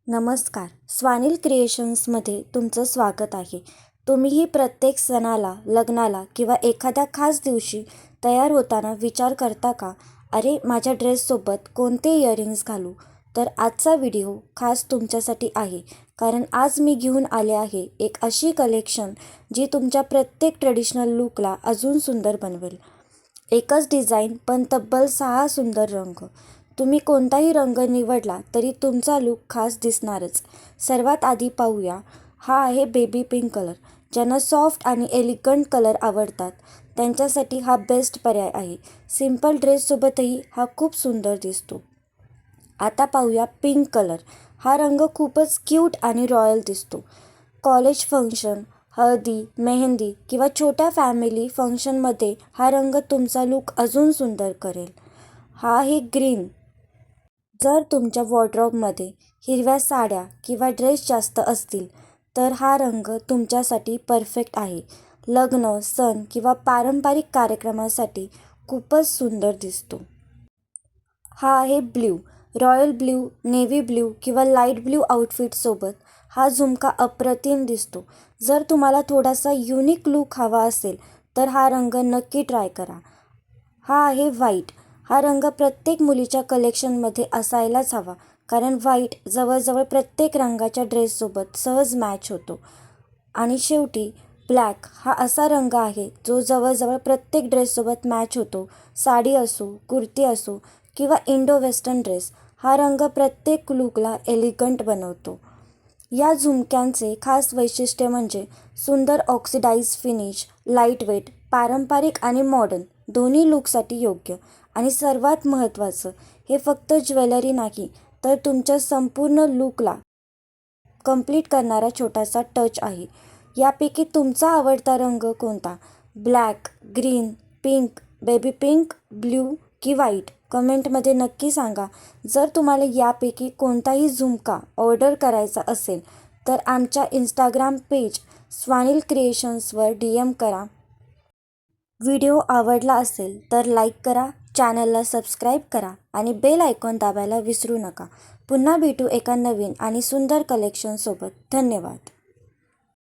नमस्कार. स्वानिल क्रिएशन्समध्ये तुमचं स्वागत आहे. तुम्हीही प्रत्येक सणाला, लग्नाला किंवा एखाद्या खास दिवशी तयार होताना विचार करता का, अरे माझ्या ड्रेससोबत कोणते इयरिंग्स घालू? तर आजचा व्हिडिओ खास तुमच्यासाठी आहे. कारण आज मी घेऊन आले आहे एक अशी कलेक्शन जी तुमच्या प्रत्येक ट्रेडिशनल लूकला अजून सुंदर बनवेल. एकच डिझाईन पण तब्बल 6 सुंदर रंग. तुम्ही कोणताही रंग निवडला तरी तुमचा लूक खास दिसणारच. सर्वात आधी पाहूया, हा आहे बेबी पिंक कलर. ज्यांना सॉफ्ट आणि एलिगंट कलर आवडतात त्यांच्यासाठी हा बेस्ट पर्याय आहे. सिंपल ड्रेससोबतही हा खूप सुंदर दिसतो. आता पाहूया पिंक कलर. हा रंग खूपच क्यूट आणि रॉयल दिसतो. कॉलेज फंक्शन, हळदी, मेहंदी किंवा छोट्या फॅमिली फंक्शनमध्ये हा रंग तुमचा लूक अजून सुंदर करेल. हा आहे ग्रीन. जर तुमच्या वॉर्डरोबमध्ये हिरव्या साड्या किंवा ड्रेस जास्त असतील तर हा रंग तुमच्यासाठी परफेक्ट आहे. लग्न, सण किंवा पारंपरिक कार्यक्रमासाठी खूपच सुंदर दिसतो. हा आहे blue. Royal blue, navy blue किंवा लाईट ब्ल्यू आउटफिटसोबत हा झुमका अप्रतिम दिसतो. जर तुम्हाला थोडासा युनिक लूक हवा असेल तर हा रंग नक्की ट्राय करा. हा आहे व्हाईट. हा रंग प्रत्येक मुलीच्या कलेक्शनमध्ये असायलाच हवा, कारण व्हाईट जवळजवळ प्रत्येक रंगाच्या ड्रेससोबत सहज मॅच होतो. आणि शेवटी ब्लॅक हा असा रंग आहे जो जवळजवळ प्रत्येक ड्रेससोबत मॅच होतो. साडी असो, कुर्ती असो किंवा इंडो वेस्टर्न ड्रेस, हा रंग प्रत्येक लूकला एलिगंट बनवतो. या झुमक्यांचे खास वैशिष्ट्य म्हणजे सुंदर ऑक्सिडाइज फिनिश, लाईटवेट, पारंपरिक आणि मॉडर्न दोन्ही लूकसाठी योग्य. आणि सर्वात महत्त्वाचं, हे फक्त ज्वेलरी नाही तर तुमच्या संपूर्ण लूकला कंप्लीट करणारा छोटासा टच आहे. यापैकी तुमचा आवडता रंग कोणता? Black, green, pink, baby pink, blue की व्हाईट? कमेंटमध्ये नक्की सांगा. जर तुम्हाला यापैकी कोणताही झुमका ऑर्डर करायचा असेल तर आमच्या इंस्टाग्राम पेज स्वानिल क्रिएशन्सवर DM करा. व्हिडिओ आवडला असेल तर लाईक करा, चॅनलला सबस्क्राईब करा आणि बेल आयकॉन दाबायला विसरू नका. पुन्हा भेटू एका नवीन आणि सुंदर कलेक्शनसोबत. धन्यवाद.